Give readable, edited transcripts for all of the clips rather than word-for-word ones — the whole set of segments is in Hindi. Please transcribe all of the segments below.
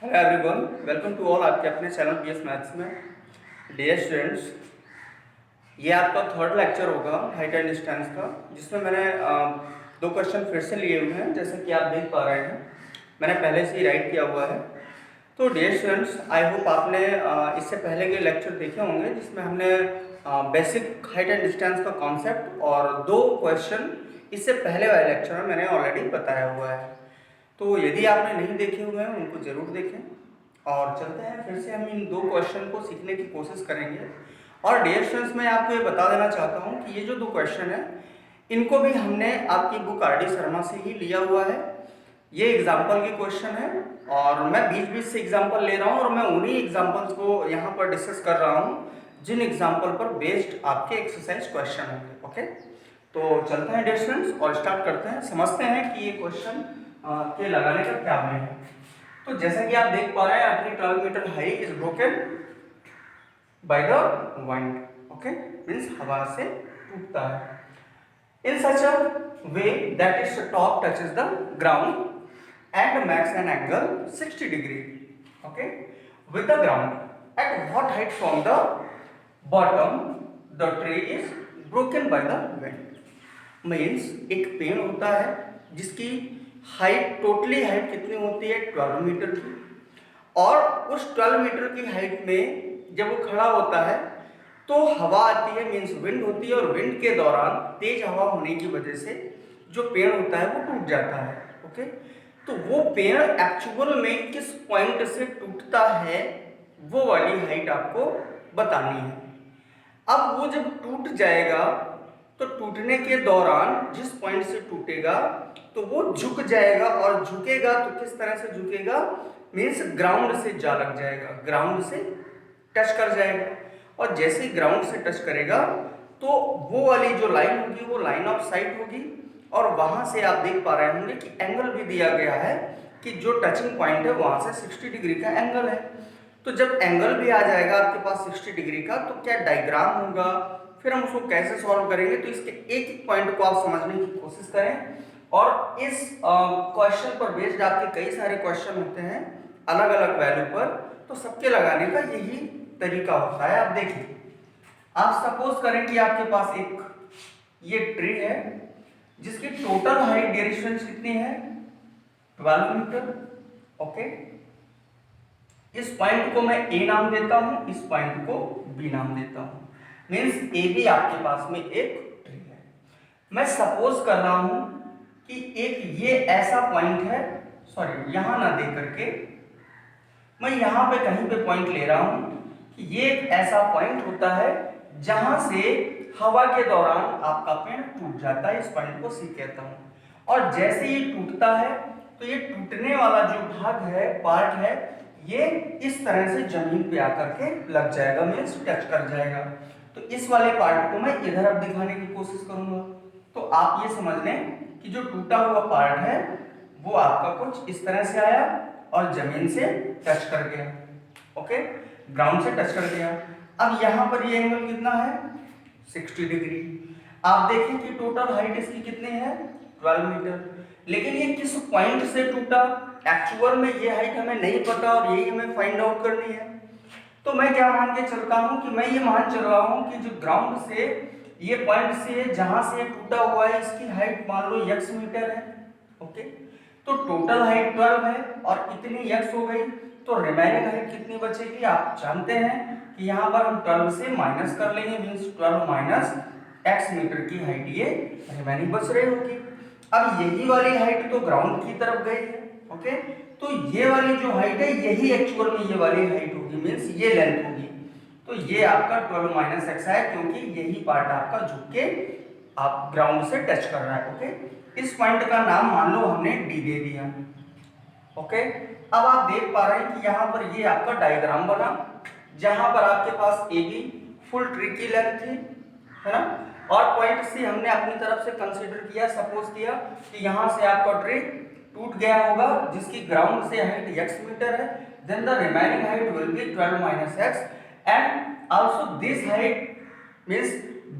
Hello everyone, welcome to all आपके अपने चैनल पीएस मैथ्स में। डियर स्टूडेंट्स, ये आपका थर्ड लेक्चर होगा हाइट एंड डिस्टेंस का, जिसमें मैंने दो क्वेश्चन फिर से लिए हुए हैं, जैसे कि आप देख पा रहे हैं। मैंने पहले से ही राइट किया हुआ है। तो डियर स्टूडेंट्स, आई होप आपने इससे पहले के लेक्चर देखे होंगे, जिसमें हमने बेसिक हाइट एंड डिस्टेंस का कॉन्सेप्ट और दो क्वेश्चन इससे पहले वाले लेक्चर में मैंने ऑलरेडी बताया हुआ है। तो यदि आपने नहीं देखे हुए हैं उनको ज़रूर देखें। और चलते हैं, फिर से हम इन दो क्वेश्चन को सीखने की कोशिश करेंगे। और डियर स्टूडेंट्स, मैं आपको ये बता देना चाहता हूँ कि ये जो दो क्वेश्चन है, इनको भी हमने आपकी बुक आर डी शर्मा से ही लिया हुआ है। ये एग्जाम्पल के क्वेश्चन है और मैं बीच बीच से एग्जाम्पल ले रहा हूँ और मैं उन्हीं एग्जाम्पल्स को यहाँ पर डिस्कस कर रहा हूँ जिन एग्जाम्पल पर बेस्ड आपके एक्सरसाइज क्वेश्चन होंगे। ओके, तो चलते हैं डियर स्टूडेंट्स और स्टार्ट करते हैं, समझते हैं कि ये क्वेश्चन के लगाने का क्या मीनिंग है। तो जैसा कि आप देख पा रहे हैं, अपनी 12 metre high is broken by the wind. Okay, means हवा से टूटता है। In such a way that its top touches the ground and makes an angle 60 degree, okay, with the ground at what height from the bottom the tree is broken by the wind। Means एक पेड़ होता है जिसकी हाइट, टोटली हाइट कितनी होती है, 12 मीटर की। और उस 12 मीटर की हाइट में जब वो खड़ा होता है तो हवा आती है, मीन्स विंड होती है, और विंड के दौरान तेज हवा होने की वजह से जो पेड़ होता है वो टूट जाता है। ओके, तो वो पेड़ एक्चुअल में किस पॉइंट से टूटता है वो वाली हाइट आपको बतानी है। अब वो जब टूट जाएगा तो टूटने के दौरान जिस पॉइंट से टूटेगा तो वो झुक जाएगा, और झुकेगा तो किस तरह से झुकेगा, मीन्स ग्राउंड से जा लग जाएगा, ग्राउंड से टच कर जाएगा। और जैसे ही ग्राउंड से टच करेगा तो वो वाली जो लाइन होगी वो लाइन ऑफ साइट होगी, और वहां से आप देख पा रहे होंगे कि एंगल भी दिया गया है कि जो टचिंग पॉइंट है वहां से 60 डिग्री का एंगल है। तो जब एंगल भी आ जाएगा आपके पास 60 डिग्री का, तो क्या डायग्राम होगा, फिर हम उसको कैसे सॉल्व करेंगे। तो इसके एक एक पॉइंट को आप समझने की कोशिश करें। और इस क्वेश्चन पर बेस्ड आपके कई सारे क्वेश्चन होते हैं अलग अलग वैल्यू पर, तो सबके लगाने का यही तरीका होता है। आप देखिए, आप सपोज करें कि आपके पास एक ये ट्री है जिसकी टोटल हाइट डिस्टेंस कितनी है, 12 मीटर। ओके, इस पॉइंट को मैं ए नाम देता हूं, इस पॉइंट को बी नाम देता हूं। मींस ए बी आपके पास में एक ट्री है। मैं सपोज कर रहा हूं कि एक ये ऐसा पॉइंट है, सॉरी यहां ना दे करके मैं यहां पे कहीं पे पॉइंट ले रहा हूं कि ये एक ऐसा पॉइंट होता है जहां से हवा के दौरान आपका पेड़ टूट जाता है। इस पॉइंट को सी कहता हूं। और जैसे ये टूटता है तो ये टूटने वाला जो भाग है, पार्ट है, ये इस तरह से जमीन पे आकर के लग जाएगा, मीन्स टच कर जाएगा। तो इस वाले पार्ट को मैं इधर अब दिखाने की कोशिश करूंगा। तो आप ये समझ लें कि जो टूटा हुआ पार्ट है वो आपका कुछ इस तरह से आया और जमीन से टच कर गया। ओके, ग्राउंड से टच कर गया। अब यहां पर ये एंगल कितना है, 60 डिग्री। आप देखें कि टोटल हाइट इसकी कितनी है, 12 मीटर। लेकिन ये किस पॉइंट से टूटा, एक्चुअल में ये हाइट हमें नहीं पता और यही हमें फाइंड आउट करनी है। तो मैं क्या मान के चलता हूं कि मैं ये मान चल रहा हूं कि जो ग्राउंड से ये पॉइंट से जहां से टूटा हुआ है इसकी हाइट मान लो x मीटर है। ओके, तो टोटल हाइट 12 है और इतनी x हो गई, तो रिमेनिंग हाइट कितनी बचेगी। आप जानते हैं कि यहाँ पर हम 12 से माइनस कर लेंगे, मींस 12 माइनस x मीटर की हाइट ये रिमेनिंग बच रही होगी। अब यही वाली हाइट तो ग्राउंड की तरफ गई है। ओके, तो ये वाली जो हाइट है यही एक्चुअल में ये वाली हाइट होगी, मींस ये लेंथ होगी। तो ये आपका 12 माइनस एक्स है, क्योंकि यही पार्ट आपका झुक के आप ग्राउंड से टच कर रहा है। ओके, इस पॉइंट का नाम मान लो हमने डी दे दिया। ओके, अब आप देख पा रहे हैं कि यहाँ पर ये आपका डायग्राम बना, जहां पर आपके पास ए बी फुल ट्री की लेंथ थी, है ना, और पॉइंट सी हमने अपनी तरफ से कंसीडर किया, सपोज किया कि यहां से आपका ट्री टूट गया होगा जिसकी ग्राउंड से हाइट x मीटर है, then the remaining height will be 12 minus x, and also this height means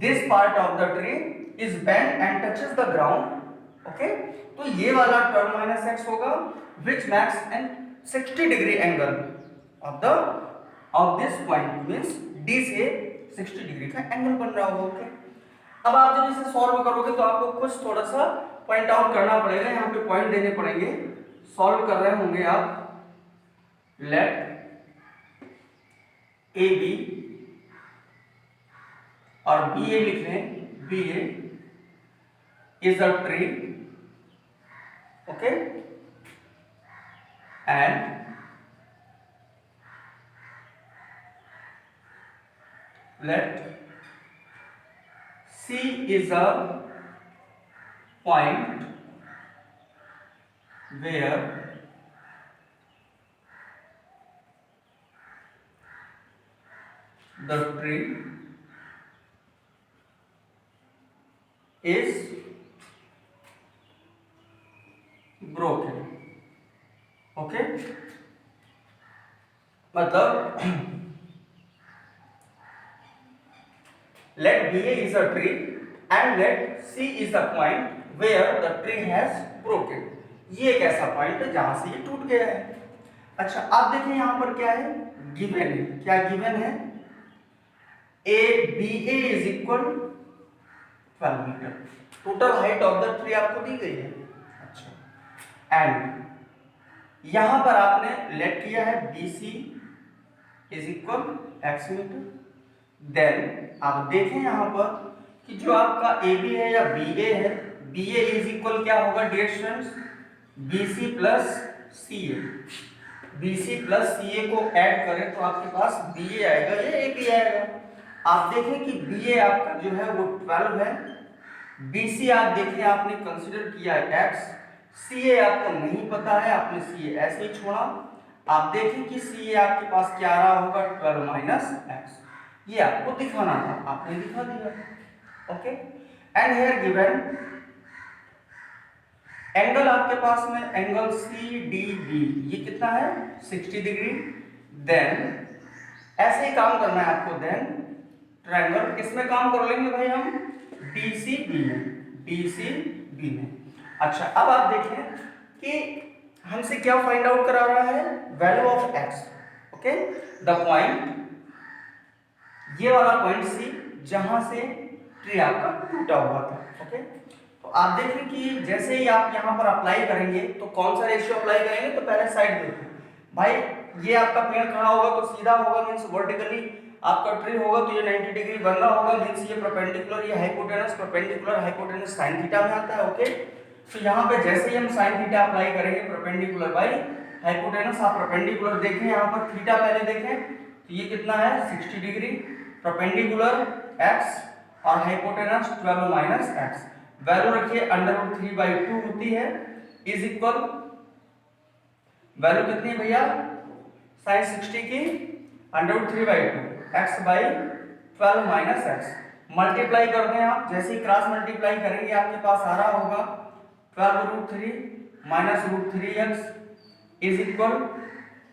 this part of the tree is bent and touches the ground। okay, तो ये वाला 12 minus x होगा which makes an 60 degree angle of this point means D से 60 डिग्री का एंगल बन रहा होगा। ओके, अब आप जब इसे सॉल्व करोगे तो आपको कुछ थोड़ा सा पॉइंट आउट करना पड़ेगा, यहाँ पे पॉइंट देने पड़ेंगे। सॉल्व कर रहे होंगे आप, लेट ए बी और बी ए लिख लें, B A is a tree, okay, and let C is a point where the tree is broken. Okay, मतलब let BA is a tree and let C is the point where the tree has broken. ये एक ऐसा पॉइंट है जहां से ये टूट गया है। अच्छा, आप देखिए यहां पर क्या है, गिवन है। क्या गिवन है? A B A is equal 12 metre. Total height of the tree आपको दी गई है। अच्छा, एंड यहां पर आपने लेट किया है B C is equal X metre. Then आप देखें यहां पर कि जो आपका ए बी है या बी ए है, बी ए इज इक्वल क्या होगा dear students, B C plus C A. B C plus C A को ऐड करें तो आपके पास बी ए आएगा, ये ए बी आएगा। आप देखें कि बी ए आपका जो है वो 12 है, बी सी आप देखें आपने कंसिडर किया है एक्स, सी ए आपको नहीं पता है, आपने सी ए ऐसे ही छोड़ा। आप देखें कि सी ए आपके पास क्या आ रहा होगा, 12 माइनस एक्स। ये आपको दिखाना था, आपने दिखा दिया। Okay, and here given angle आपके पास में एंगल सी डी बी, ये कितना है 60 डिग्री। देन ऐसे ही काम करना है आपको। देन ट्रायंगल किसमें काम कर लेंगे भाई हम, डी सी बी में, डी सी बी में। अच्छा, अब आप देखें कि हमसे क्या फाइंड आउट करा रहा है, value of x. Okay, the point, ये वाला पॉइंट सी जहां से ट्री आपका टूटा हुआ था। ओके, तो आप देखें कि जैसे ही आप यहां पर अप्लाई करेंगे तो कौन सा रेशियो अप्लाई करेंगे, तो पहले साइड देखो भाई, ये आपका पेड़ खड़ा होगा तो सीधा होगा, मींस वर्टिकली आपका ट्री होगा तो ये 90 डिग्री बन रहा होगा, मींस ये परपेंडिकुलर, ये hypotenuse, perpendicular hypotenuse sin theta में आता है। ओके, तो यहां पे जैसे ही हम sin थीटा अप्लाई करेंगे परपेंडिकुलर बाय हाइपोटेनस, आप परपेंडिकुलर देखें यहां पर थीटा पहले देखें, तो ये कितना है 60 डिग्री, परपेंडिकुलर x और हाइपोटेनस 12 माइनस x। वैल्यू रखिए √3/2 होती है, इज इक्वल वैल्यू कितनी भैया sin 60 की √3/2 x by 12 minus x। Multiply कर दें आप, जैसे ही क्रॉस मल्टीप्लाई करेंगे आपके पास आ रहा होगा 12√3 minus √3x is equal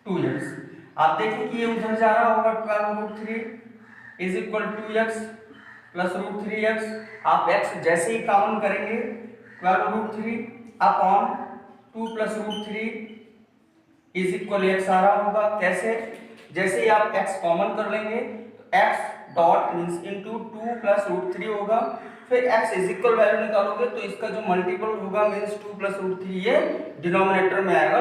2x। आप देखें कि ये उधर जा रहा होगा 12√3 is equal 2x plus √3x। आप x जैसे ही काउंट करेंगे 12√3 upon 2 plus √3 is equal x आ रहा होगा। कैसे, जैसे ही आप x कॉमन कर लेंगे तो x dot means into 2 plus √3 होगा, फिर x इज इक्वल वैल्यू निकालोगे तो इसका जो मल्टीपल होगा मींस 2 प्लस √3 ये डिनोमिनेटर में आएगा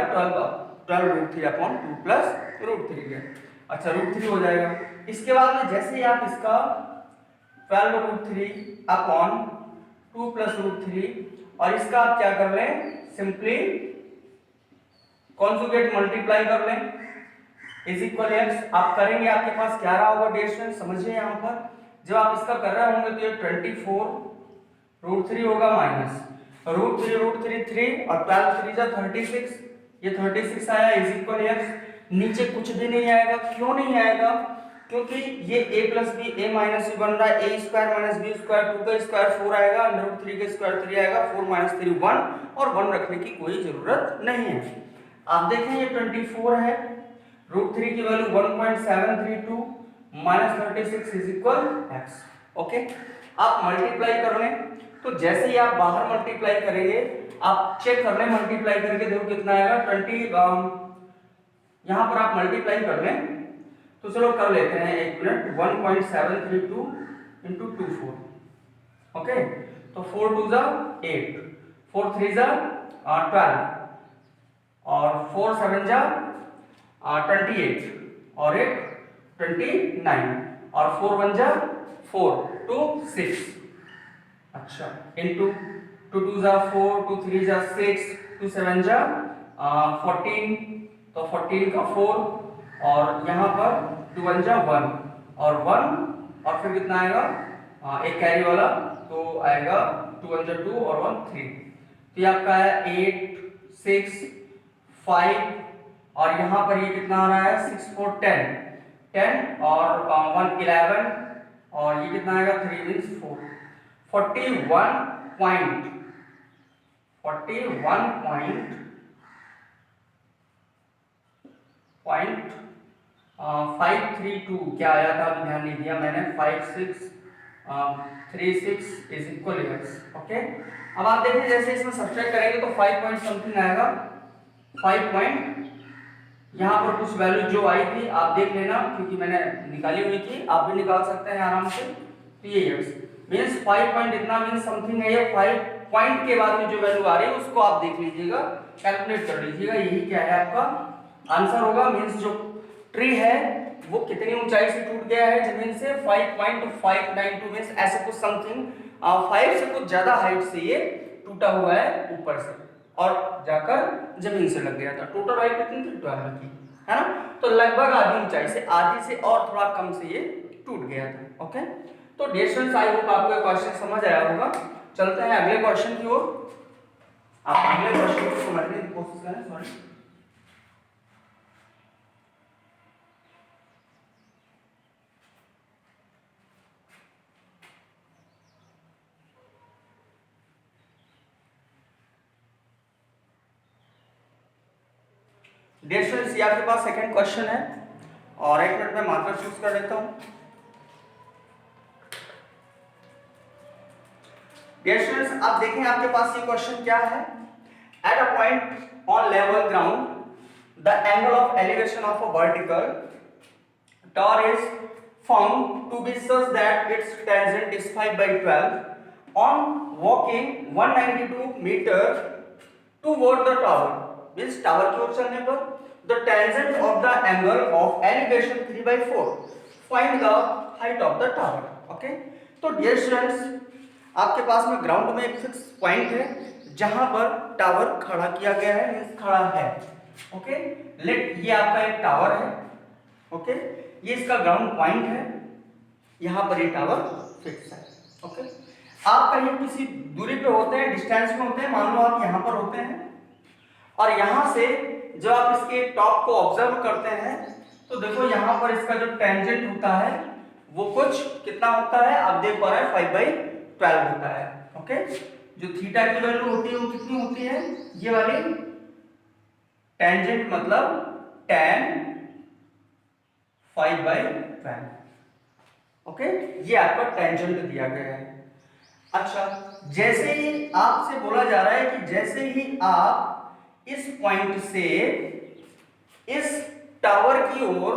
12√3 अपॉन 2 प्लस √3 है। अच्छा, √3 हो जाएगा। इसके बाद में जैसे ही आप इसका 12√3 अपॉन 2 प्लस √3 और इसका आप क्या कर लें, सिंपली कॉन्जुगेट मल्टीप्लाई कर लें, इज इक्वल x। आप करेंगे आपके पास क्या रहा होगा डियर स्टूडेंट, समझिए यहाँ पर जब आप इसका कर रहे होंगे तो ये 24√3 होगा माइनस √3 3 और 12 3 जा 36, ये 36 आया इज इक्वल x। नीचे कुछ भी नहीं आएगा, क्यों नहीं आएगा, क्योंकि ये a plus B a minus B बन रहा है, a square minus B square 2 का स्क्वायर 4 आएगा, √3 का स्क्वायर 3 आएगा, 4 माइनस 3 1 और 1 रखने की कोई जरूरत नहीं है। आप देखें ये 24 है, √3 की value 1.732 minus 36 is equal x। Okay, आप मल्टीप्लाई कर लें, तो जैसे ही आप बाहर मल्टीप्लाई करेंगे आप चेक कर लें, मल्टीप्लाई करके देखो कितना आएगा यहाँ पर आप मल्टीप्लाई कर लें तो चलो कर लेते हैं, एक मिनट। 1.732 into 24, okay. तो 4 2 जा 8, 4 3 जा 12, और 4 7 जा 28, और एक 29, और 4 1 जा 4 2 6। अच्छा, इंटू 2 2 जा 4, 2 3 जा 6, 2 7 जा 14, तो 14 का 4, और यहाँ पर 2 1 जा 1, और 1, और फिर कितना आएगा, एक कैरी वाला, तो आएगा 2 1 जा 2, और 1 3। तो ये आपका है 8 6 5, और यहाँ पर ये कितना आ रहा है 6 4 10 10, और 1 11, और ये कितना आएगा 3 मीन्स 4, 532 क्या आया था, अभी ध्यान नहीं दिया मैंने। 5636 इज इक्वल एक्स, ओके। अब आप देखिए जैसे इसमें सब्ट्रैक्ट करेंगे तो 5 पॉइंट समथिंग आएगा, 5 पॉइंट, यहाँ पर कुछ वैल्यू जो आई थी आप देख लेना, क्योंकि मैंने निकाली हुई थी, आप भी निकाल सकते हैं आराम से। तो ये एक्स मीन्स 5 पॉइंट इतना मीन्स समथिंग है, ये 5 पॉइंट के बाद में जो वैल्यू आ रही है उसको आप देख लीजिएगा, कैलकुलेट कर लीजिएगा, यही क्या है आपका आंसर होगा। मीन्स जो ट्री है वो कितनी ऊंचाई से टूट गया है जमीन से, 5.592 मीन्स ऐसे कुछ समथिंग 5 से कुछ ज्यादा हाइट से ये टूटा हुआ है ऊपर से, और जाकर जमीन से लग गया था। टोटल हाइट कितनी थी 12 की, है ना। तो लगभग आधी ऊंचाई से, आधी से और थोड़ा कम से ये टूट गया था, ओके। तो डियर स्टूडेंट्स, आई होप आपको क्वेश्चन समझ आया होगा। चलते हैं अगले क्वेश्चन की ओर। आप अगले क्वेश्चन को समझने की कोशिश करें। सॉरी, डियर स्टूडेंट्स, ये आपके पास सेकंड क्वेश्चन है, और एक मिनट में मार्कर चूज कर लेता हूं। डियर स्टूडेंट्स, आप देखें आपके पास ये क्वेश्चन क्या है। At a point on level ground the angle of elevation of a vertical tower is found to be such that it's tangent is 5/12 on walking 192 metre toward the tower. Means tower की ओर चलने पर the tangent of the angle of elevation 3/4, find the height of the tower, okay. तो डियर स्टूडेंट्स, आपके पास में ग्राउंड में एक फिक्स पॉइंट है जहां पर टावर खड़ा किया गया है, मींस खड़ा है, ओके। लेट ये आपका एक टावर है, ओके, ये इसका ग्राउंड पॉइंट है, यहां पर ये टावर फिक्स है, ओके। आप कहीं किसी दूरी पे होते हैं, डिस्टेंस में होते हैं, मान लो आप यहां पर होते हैं, और यहां से जब आप इसके टॉप को ऑब्जर्व करते हैं तो देखो यहां पर इसका जो टेंजेंट होता है वो कुछ कितना होता है, आप देख पा रहे हैं 5/12 होता है, ओके। जो थीटा की वैल्यू होती है वो कितनी होती है, ये वाली टेंजेंट मतलब tan 5/12, ओके। ये आपका टेंजेंट दिया गया है। अच्छा, जैसे ही आपसे बोला जा रहा है कि जैसे ही आप इस पॉइंट से इस टावर की ओर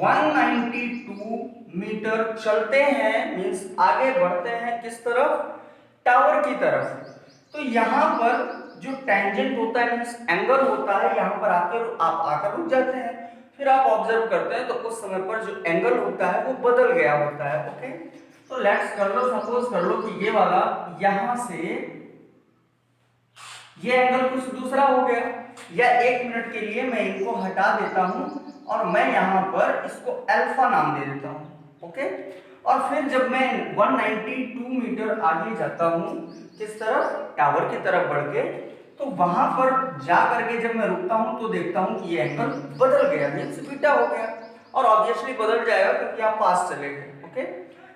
192 मीटर चलते हैं, मींस आगे बढ़ते हैं किस तरफ, टावर की तरफ, तो यहां पर जो टेंजेंट होता है मींस एंगल होता है, यहां पर आप आकर रुक जाते हैं, फिर आप ऑब्जर्व करते हैं तो उस समय पर जो एंगल होता है वो बदल गया होता है, ओके। तो लेट्स कर लो, सपोज कर लो कि ये वाला यहां से ये एंगल कुछ दूसरा हो गया, या एक मिनट के लिए मैं इनको हटा देता हूं और मैं यहां पर इसको अल्फा नाम दे देता हूं, ओके। और फिर जब मैं 192 मीटर आगे जाता हूं किस तरफ, टावर की तरफ बढ़ के, तो वहां पर जा करके जब मैं रुकता हूं तो देखता हूं कि ये एंगल बदल गया, मींस बीटा हो गया, और ऑब्वियसली बदल जाएगा क्योंकि आप पास चले गए, ओके।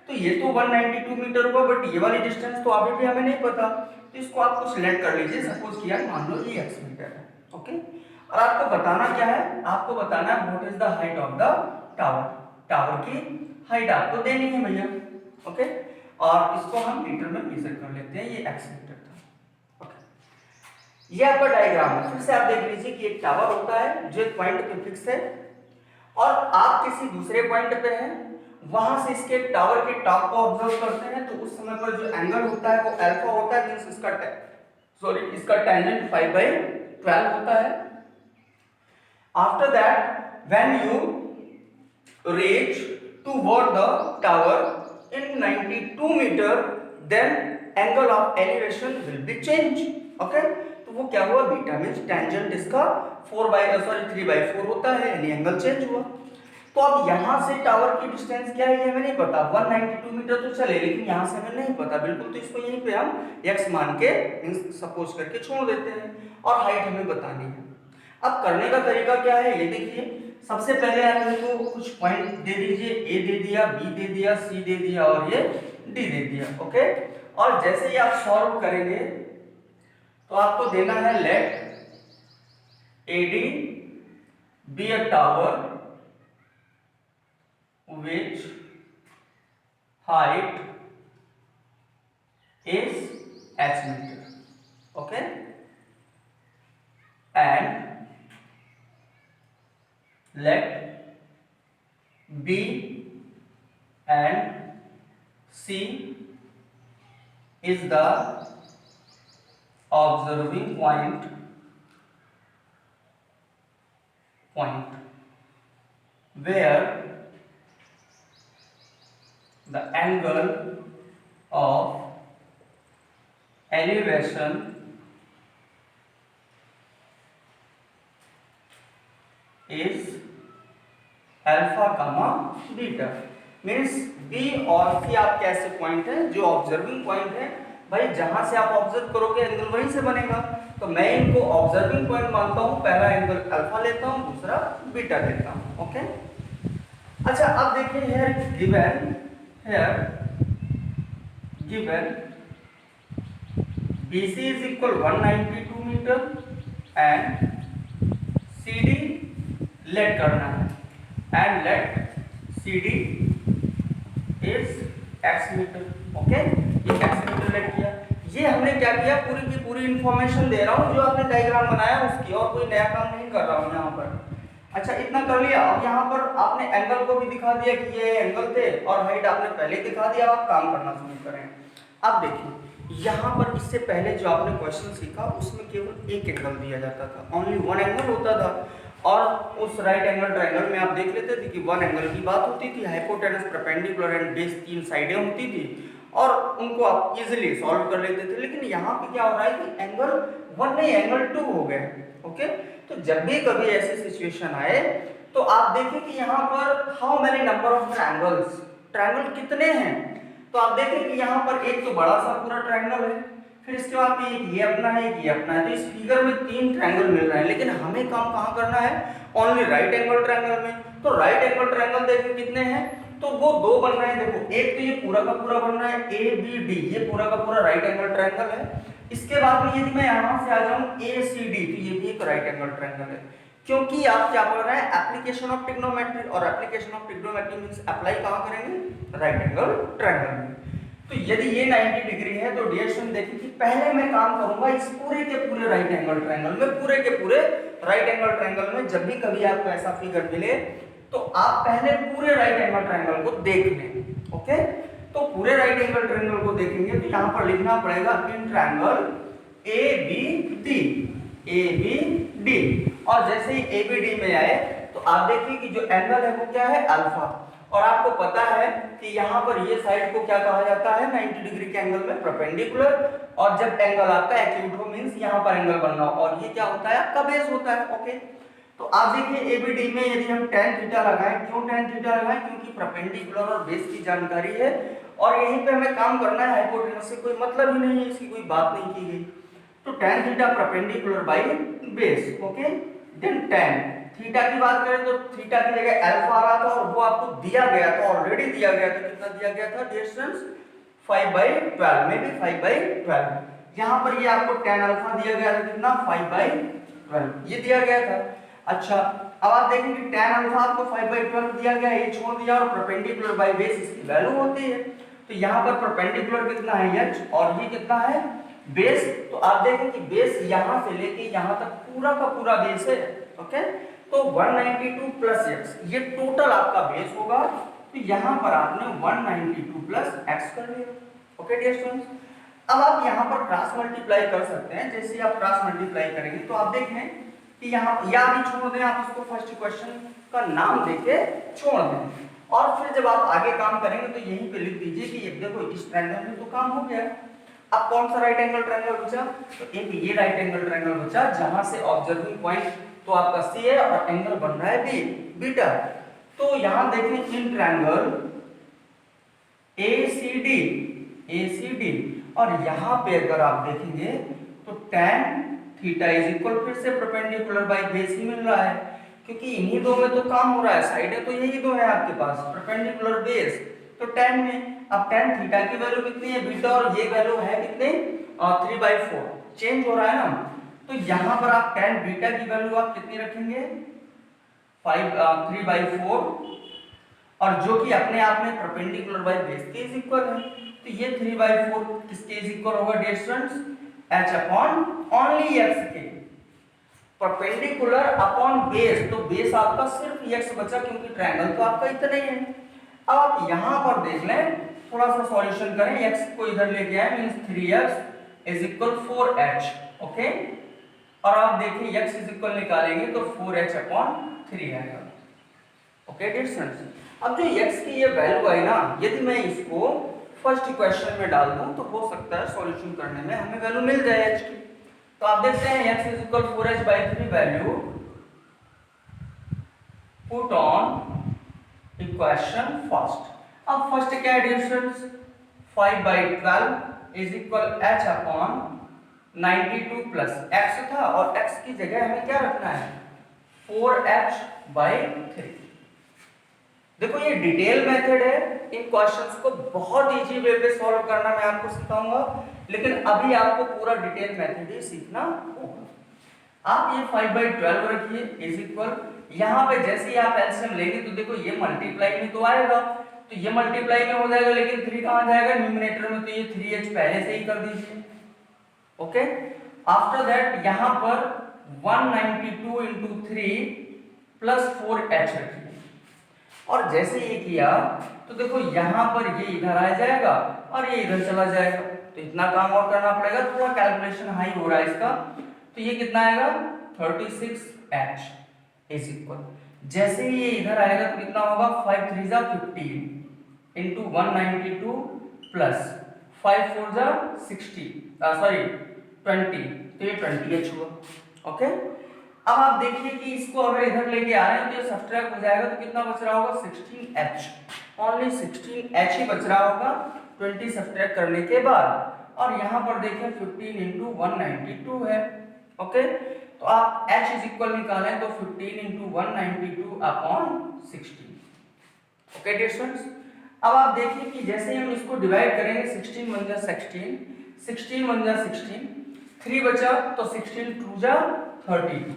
तो ये तो 192 मीटर हुआ, बट ये वाली डिस्टेंस तो अभी भी हमें नहीं पता, तो इसको आप कुछ सिलेक्ट कर लीजिए, सपोज किया मान लो ये x मीटर है, ओके। और आपको बताना क्या है, आपको बताना है what is the height of the tower, tower की हाइट आपको देनी है भैया, ओके। और इसको हम मीटर में मेजर कर लेते हैं, ये x मीटर था, ओके। ये आपका डायग्राम है। फिर से आप देख लीजिए कि एक टावर होता है जो एक पॉइंट पे फिक्स है और आप किसी दूसरे पॉइंट पे हैं, वहां से इसके टावर के टॉप को ऑब्जर्व करते हैं, तो उस समय पर जो एंगल होता है वो अल्फा होता है, मींस इसका टेंजेंट 5/12 होता है। After that when you reach toward the tower in 92 meter, then angle of elevation will be change. Okay, तो वो क्या हुआ, बीटा मींस टेंजेंट इसका 3/4 होता है, यानी एंगल चेंज हुआ। तो अब यहाँ से टावर की डिस्टेंस क्या है ये हमें नहीं पता, 192 मीटर तो चले, लेकिन यहाँ से हमें नहीं पता बिल्कुल, तो इसको यहीं पे हम x मान के सपोज करके छोड़ देते हैं, और हाइट हमें बतानी है। अब करने का तरीका क्या है ये देखिए, सबसे पहले आप इनको कुछ पॉइंट दे दीजिए, ए दे दिया, बी दे दिया, सी दे दिया और ये डी दे दिया। ओके, और जैसे ही आप सॉल्व करेंगे तो आपको देना है let AD B a tower which height is h meter. Okay, and let B and C is the observing point where the angle of elevation is alpha gamma beta. Means B और सी आपके ऐसे पॉइंट है जो ऑब्जर्विंग पॉइंट है, भाई जहां से आप ऑब्जर्व करोगे एंगल वहीं से बनेगा, तो मैं इनको ऑब्जर्विंग पॉइंट मानता हूं, पहला एंगल अल्फा लेता हूं, दूसरा बीटा लेता हूं। ओके, अच्छा अब देखिए given BC is equal 192 metre and CD let करना है, and let CD is x metre. Okay, ये x मीटर लेट किया। ये हमने क्या किया, पूरी की पूरी इंफॉर्मेशन दे रहा हूँ जो आपने डायग्राम बनाया उसकी, और कोई नया काम नहीं कर रहा हूँ यहाँ पर। अच्छा, इतना कर लिया। अब यहाँ पर आपने एंगल को भी दिखा दिया कि ये एंगल थे, और हाइट आपने पहले दिखा दिया, आप काम करना शुरू करें। अब देखिए यहाँ पर इससे पहले जो आपने क्वेश्चन सीखा उसमें केवल एक एंगल दिया जाता था, ओनली वन एंगल होता था, और उस राइट एंगल ट्रायंगल में आप देख लेते थे कि वन एंगल की बात होती थी, हाइपोटेनस, परपेंडिकुलर एंड बेस 3 साइडें होती थी, और उनको आप इजीली सॉल्व कर लेते थे। लेकिन यहाँ पे क्या हो रहा है कि एंगल 1 नहीं एंगल 2 हो गए। ओके, तो जब भी कभी ऐसी सिचुएशन आए तो आप देखिए कि यहाँ पर how many number of triangles, triangle कितने हैं, तो आप देखें कि यहाँ पर एक तो बड़ा सा पूरा ट्रायंगल है, फिर इसके बाद एक ये अपना है, एक ये अपना है, तो इस फिगर में 3 ट्रायंगल मिल रहे हैं, लेकिन हमें काम कहाँ करना है, ओनली राइट एंगल ट्रायंगल में। तो राइट एंगल ट्रायंगल देखिए कितने हैं, तो वो 2 बन रहे हैं। देखो एक तो ये पूरा का पूरा बन रहा है ABD, ये पूरा का पूरा राइट एंगल ट्रायंगल है। इसके बाद में यदि मैं यहाँ से आ जाऊँ ACD, तो ये भी एक राइट एंगल ट्रायंगल है, क्योंकि आप क्या पढ़ रहे हैं, एप्लीकेशन ऑफ ट्रिग्नोमेट्री, और application of trigonometry means apply कहाँ करेंगे, राइट एंगल ट्रायंगल में। तो यदि ये 90 डिग्री है तो डियर स्टूडेंट देखिए कि पहले मैं काम करूंगा इस पूरे के पूरे राइट एंगल ट्रायंगल में, पूरे के पूरे राइट एंगल ट्रायंगल में जब भी कभी आपको ऐसा फिगर मिले तो आप पहले पूरे राइट एंगल ट्रायंगल को देख लें। ओके, तो पूरे राइट एंगल ट्रायंगल को देखेंगे तो यहाँ पर लिखना पड़ेगा इन ट्रायंगल ABD, और जैसे ही ABD में आए तो आप देखिए कि जो एंगल है वो क्या है, अल्फा, और आपको पता है कि यहाँ पर ये साइड को क्या कहा जाता है, 90 डिग्री के एंगल में परपेंडिकुलर, और जब एंगल आपका एक्यूट हो मींस यहाँ पर एंगल बनना हो, और ये क्या होता है, आपका बेस होता है। ओके, तो आप देखिए ABD में यदि हम tan थीटा लगाएं, क्यों tan थीटा लगाएं, क्योंकि परपेंडिकुलर और बेस की जानकारी है, और यहीं पे हमें काम करना है, हाइपोटेनस से कोई मतलब ही नहीं है, इसकी कोई बात नहीं की गई, तो tan theta perpendicular by base. Okay, then tan theta की बात करें तो थीटा की जगह अल्फा आ रहा था, और वो आपको दिया गया था, ऑलरेडी दिया गया था, कितना दिया गया था डिस्टेंस 5/12 में भी 5/12, यहाँ पर ये आपको tan अल्फा दिया गया था, कितना 5/12 ये दिया गया था। अच्छा, अब आप देखें कि tan अल्फा आपको 5/12 दिया गया, ये छोड़ दिया, और परपेंडिकुलर बाय बेस इसकी वैल्यू होती है, तो यहाँ पर परपेंडिकुलर कितना है h, और ये कितना है बेस, तो आप देखें कि बेस यहाँ से लेके यहाँ तक पूरा का पूरा बेस है। ओके, तो 192 प्लस एक्स ये टोटल आपका बेस होगा। तो यहाँ पर आपने 192 प्लस एक्स कर लिया। ओके डियर स्टूडेंट्स, अब आप यहाँ पर क्रॉस मल्टीप्लाई कर सकते हैं। जैसे ही आप क्रॉस मल्टीप्लाई करेंगे तो आप देखें कि यहाँ या भी छोड़ दें, आप इसको फर्स्ट इक्वेशन का नाम देके छोड़ दें, और फिर जब आप आगे काम करेंगे तो यहीं पे लिख दीजिए कि ये देखो इस ट्रायंगल में तो काम हो गया। अब कौन सा राइट एंगल ट्रायंगल बचा? तो एक ये राइट एंगल ट्रायंगल बचा जहां से ऑब्जर्विंग पॉइंट तो आपका सी है और एंगल बन रहा है बी, बीटा। तो यहां देखें इन ट्रायंगल ACD, ACD, और यहां पे अगर आप देखेंगे तो tan थीटा इज इक्वल, फिर से परपेंडिकुलर बाय बेस ही मिल रहा है, क्योंकि इन्हीं दो में तो काम हो रहा है, साइडें तो यही दो है आपके पास, परपेंडिकुलर बेस। तो tan में अब tan थीटा की वैल्यू कितनी है बीटा, और ये वैल्यू है कितनी 3/4, चेंज हो रहा है ना। तो यहां पर आप tan बीटा की वैल्यू आप कितनी रखेंगे 3/4, और जो कि अपने आप में परपेंडिकुलर बाय बेस के इज इक्वल है। तो ये 3/4 किसके इज इक्वल होगा dear students? h upon only x के, परपेंडिकुलर अपॉन बेस, तो बेस आपका सिर्फ x बचा क्योंकि ट्रायंगल तो आपका इतना ही है। अब आप यहां पर देख लें, थोड़ा सा सॉल्यूशन करें, x को इधर लेके आए means 3x is equal 4h। Okay, और आप देखिए x इज इक्वल निकालेंगे तो 4h अपॉन 3 आएगा। ओके डियर स्टूडेंट्स, अब जो x की ये वैल्यू आई ना, यदि मैं इसको फर्स्ट इक्वेशन में डाल दूं तो हो सकता है सॉल्यूशन करने में हमें वैल्यू मिल जाए h की। तो आप देखते हैं x is equal 4h/3 value put on equation first. अब फर्स्ट क्या है dear students? 5/12 is equal h upon 92 plus x था, और x की जगह हमें क्या रखना है 4h/3। देखो ये डिटेल मेथड है, इन क्वेश्चंस को बहुत इजी वे पे सॉल्व करना मैं आपको सिखाऊंगा, लेकिन अभी आपको पूरा डिटेल मेथड ही सीखना होगा। आप ये 5/12 रखिए इज इक्वल, यहाँ पे जैसे ही आप एलसीएम लेंगे तो देखो ये मल्टीप्लाई में तो आएगा, तो ये मल्टीप्लाई में हो जाएगा, लेकिन 3 कहाँ जाएगा न्यूमरेटर में, तो ये 3h पहले से ही कर दीजिए। ओके, आफ्टर दैट यहाँ पर 192 into 3 प्लस 4h रखिए, और जैसे ये किया तो देखो यहाँ पर ये इधर आ जाएगा और ये इधर चला जाएगा, तो इतना काम और करना पड़ेगा, थोड़ा कैलकुलेशन हाई हो रहा है इसका। तो ये कितना आएगा 36h इज इक्वल, जैसे ही ये इधर आएगा तो कितना होगा 5 3 जा 15 इंटू 192 प्लस 5 4 जा 60 सॉरी 20, तो ये 20h हुआ। ओके, अब आप देखिए कि इसको अगर इधर लेके आ रहे हैं तो ये सब्ट्रैक्ट हो जाएगा, तो कितना बच रहा होगा 16h, ओनली 16h ही बच रहा होगा 20 सब्ट्रैक्ट करने के बाद। और यहाँ पर देखें 15 इंटू 192 है। ओके, तो आप h इज इक्वल निकालें तो 15 into 192 upon 16। Okay dear students, अब आप देखिए कि जैसे हम इसको डिवाइड करेंगे 16 1 जा 16, 16 1 जा 16, 3 बचा तो 16 2 जा 32।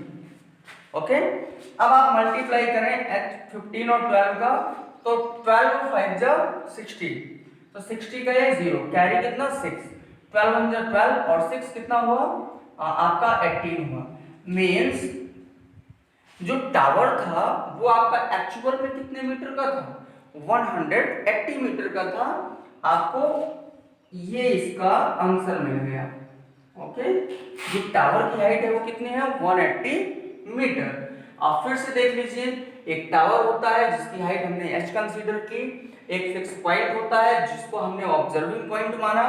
ओके, अब आप मल्टीप्लाई करें 15 और 12 का, तो 12 और 5 जा 60, तो 60 का ये 0 कैरी कितना 6, 12 1 जा 12 और 6 कितना हुआ आपका 18 हुआ। मींस जो टावर था वो आपका एक्चुअल में कितने मीटर का था 180 मीटर का था, आपको ये इसका आंसर मिल गया। ओके, जो टावर की हाइट है वो कितनी है 180 मीटर। आप फिर से देख लीजिए, एक टावर होता है जिसकी हाइट हमने h कंसीडर की, एक फिक्स पॉइंट होता है जिसको हमने ऑब्जर्विंग पॉइंट माना,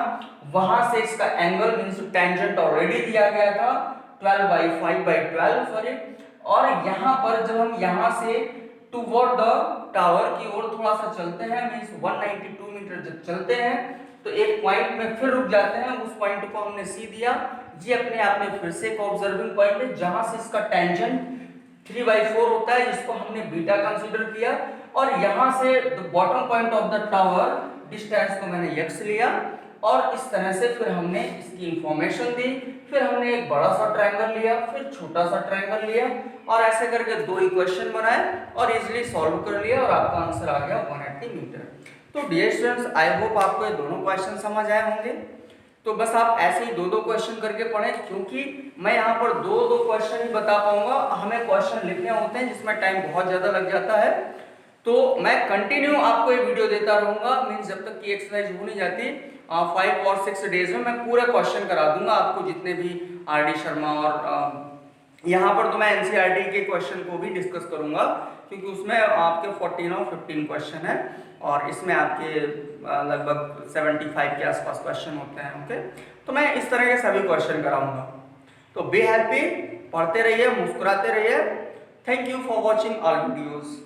वहां से इसका एंगल मींस टेंजेंट ऑलरेडी दिया गया था 12/5/12 सॉरी, और यहाँ पर जब हम यहाँ से टुवर्ड द टावर की ओर थोड़ा सा चलते हैं मींस 192 मीटर जब चलते हैं तो एक पॉइंट में फिर रुक जाते हैं, उस पॉइंट को हमने सी दिया, ये अपने आप में फिर से एक ऑब्जर्विंग पॉइंट है जहां से इसका टेंजेंट 3/4 होता है जिसको हमने बीटा कंसीडर किया, और यहां से the bottom point of the tower distance को मैंने x लिया, और इस तरह से फिर हमने इसकी इंफॉर्मेशन दी, फिर हमने एक बड़ा सा ट्रायंगल लिया, फिर छोटा सा ट्रायंगल लिया, और ऐसे करके दो इक्वेशन बनाए और इजीली सॉल्व कर लिया, और आपका आंसर आ गया 180 मीटर। तो डियर स्टूडेंट्स, आई होप आपको ये दोनों क्वेश्चन समझ आए होंगे। तो बस आप ऐसे ही 2-2 क्वेश्चन करके पढ़ें, क्योंकि मैं यहाँ पर 2-2 क्वेश्चन ही बता पाऊंगा, हमें क्वेश्चन लिखने होते हैं जिसमें टाइम बहुत ज़्यादा लग जाता है। तो मैं कंटिन्यू आपको ये वीडियो देता रहूँगा, मीन्स जब तक कि एक्सरसाइज हो नहीं जाती 5 और 6 डेज में मैं पूरा क्वेश्चन करा दूंगा आपको, जितने भी आर डी शर्मा और यहाँ पर तो मैं एनसीईआरटी के क्वेश्चन को भी डिस्कस करूंगा, क्योंकि उसमें आपके 14 और 15 क्वेश्चन है और इसमें आपके लगभग 75 के आसपास क्वेश्चन होते हैं। ओके, तो मैं इस तरह के सभी क्वेश्चन कराऊंगा। तो बी हैप्पी, पढ़ते रहिए, मुस्कुराते रहिए। Thank you for watching all videos.